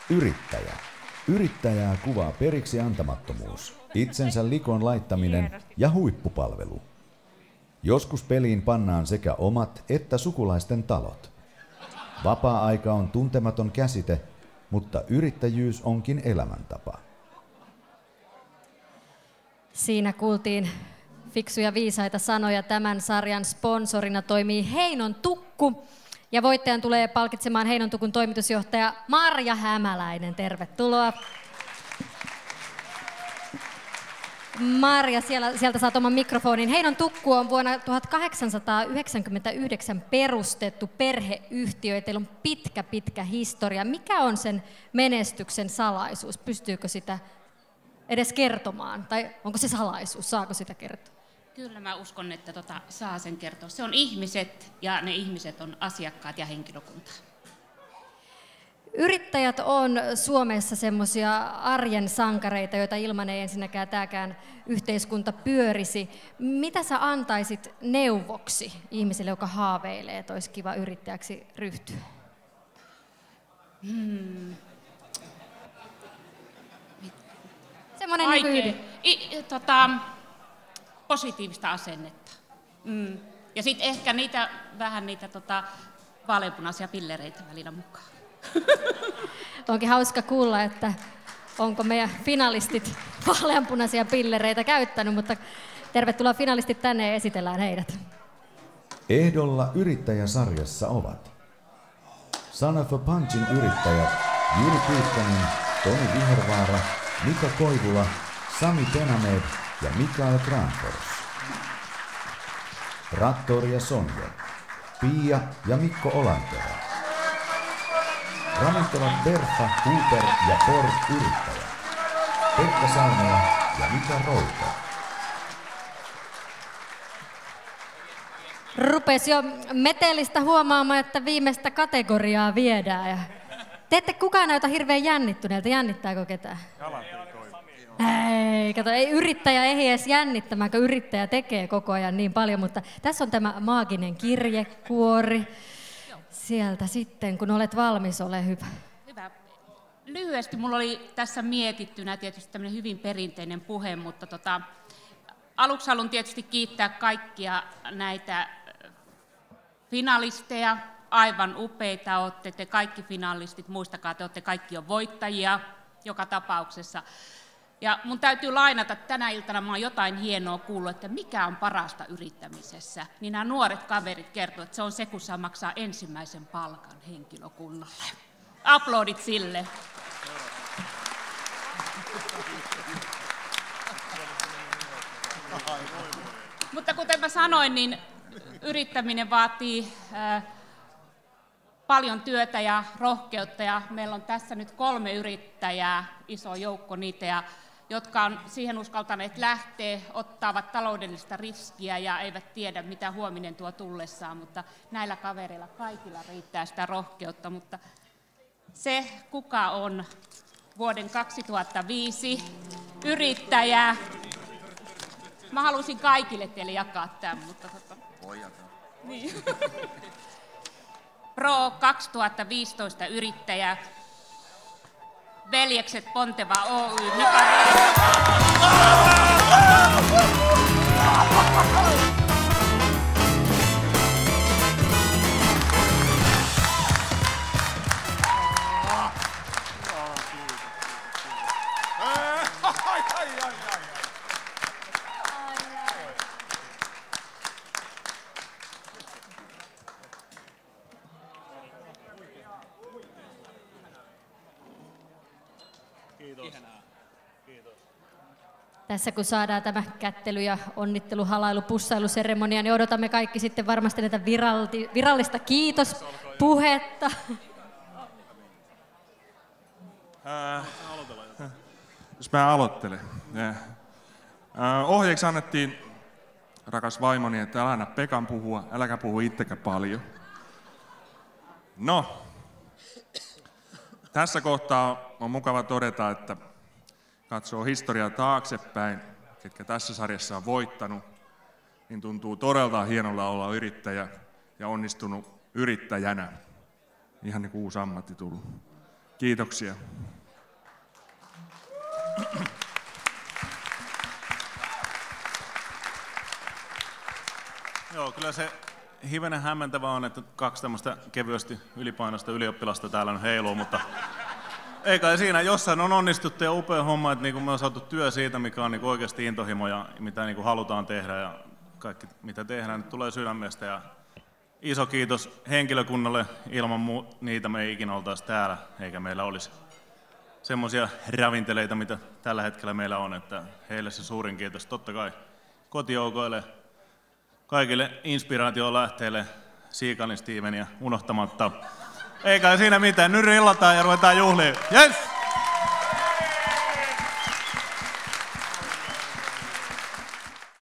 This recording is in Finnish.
Yrittäjä. Yrittäjää kuvaa periksi antamattomuus, itsensä likoon laittaminen ja huippupalvelu. Joskus peliin pannaan sekä omat että sukulaisten talot. Vapaa-aika on tuntematon käsite, mutta yrittäjyys onkin elämäntapa. Siinä kuultiin fiksuja viisaita sanoja. Tämän sarjan sponsorina toimii Heinon Tukku. Ja voittajan tulee palkitsemaan Heinon Tukun toimitusjohtaja Marja Hämäläinen. Tervetuloa. Marja, sieltä saat oman mikrofonin. Heinon Tukku on vuonna 1899 perustettu perheyhtiö. Teillä on pitkä historia. Mikä on sen menestyksen salaisuus? Pystyykö sitä edes kertomaan? Tai onko se salaisuus? Saako sitä kertoa? Kyllä mä uskon, että saa sen kertoa. Se on ihmiset ja ne ihmiset on asiakkaat ja henkilökunta. Yrittäjät on Suomessa semmoisia arjen sankareita, joita ilman ei ensinnäkään tämäkään yhteiskunta pyörisi. Mitä sä antaisit neuvoksi ihmiselle, joka haaveilee, että olisi kiva yrittäjäksi ryhtyä? Semmoinen positiivista asennetta. Ja sitten ehkä vähän niitä vaaleanpunaisia pillereitä välillä mukaan. Onkin hauska kuulla, että onko meidän finalistit vaaleanpunaisia pillereitä käyttänyt, mutta tervetuloa finalistit tänne ja esitellään heidät. Ehdolla yrittäjäsarjassa ovat Son of a Punchin yrittäjät Jyri Pyykkönen, Toni Vihervaara, Mika Koivula, Sami Penamed ja Mikael Granfors. Traktori ja Sonja, Pia ja Mikko Olanterä. Ravintolat Berfa, Cooper ja Ford yrittäjä. Pekka Salmela ja Mika Routo. Rupesi jo metelistä huomaamaan, että viimeistä kategoriaa viedään. Ja te ette kukaan näytä hirveän jännittyneeltä. Jännittääkö ketään? Ei, kato, ei yrittäjä ehdi edes jännittämään, kun yrittäjä tekee koko ajan niin paljon, mutta tässä on tämä maaginen kirjekuori. Sieltä sitten, kun olet valmis, ole hyvä. Hyvä. Lyhyesti mulla oli tässä mietittynä tietysti tämmöinen hyvin perinteinen puhe, mutta aluksi haluan tietysti kiittää kaikkia näitä finalisteja. Aivan upeita olette te kaikki finalistit, muistakaa, te olette kaikki jo voittajia joka tapauksessa. Ja mun täytyy lainata, tänä iltana mä oon jotain hienoa kuullut, että mikä on parasta yrittämisessä. Niin nämä nuoret kaverit kertovat, että se on se, kun saa maksaa ensimmäisen palkan henkilökunnalle. Aplodit sille. Mutta kuten mä sanoin, niin yrittäminen vaatii paljon työtä ja rohkeutta. Ja meillä on tässä nyt 3 yrittäjää, iso joukko niitä, jotka on siihen uskaltaneet lähteä, ottavat taloudellista riskiä ja eivät tiedä, mitä huominen tuo tullessaan, mutta näillä kavereilla kaikilla riittää sitä rohkeutta. Mutta se, kuka on vuoden 2005 yrittäjä, mä halusin kaikille teille jakaa tämän, mutta niin. Pro 2015 yrittäjä, Veljekset Ponteva Oy, Mika Tässä kun saadaan tämä kättely- ja onnittelu-, halailu-, pussailuseremonia, niin odotamme kaikki sitten varmasti näitä virallista kiitospuhetta. Jos mä aloittelen. Ohjeeksi annettiin, rakas vaimoni, että älä anna Pekan puhua, äläkä puhu itsekään paljon. No, tässä kohtaa on mukava todeta, että katsoo historiaa taaksepäin, ketkä tässä sarjassa on voittanut, niin tuntuu todella hienolla olla yrittäjä ja onnistunut yrittäjänä. Ihan niin kuin uusi ammatti tullut. Kiitoksia. Kyllä se hivenen hämmentävä on, että 2 tämmöistä kevyesti ylipainoista ylioppilasta täällä on heiluu, mutta ei kai siinä jossain on onnistuttu ja upea homma, että niinku me on saatu työ siitä, mikä on niinku oikeasti intohimo ja mitä niinku halutaan tehdä ja kaikki mitä tehdään nyt tulee sydämestä ja iso kiitos henkilökunnalle, ilman niitä me ei ikinä oltaisi täällä eikä meillä olisi semmoisia ravinteleita, mitä tällä hetkellä meillä on, että heille se suurin kiitos. Totta kai kotijoukoille, kaikille inspiraatiolähteille, Siikalin Stevenia unohtamatta. Eikä siinä mitään, nyt rillataan ja ruvetaan juhliin. Yes!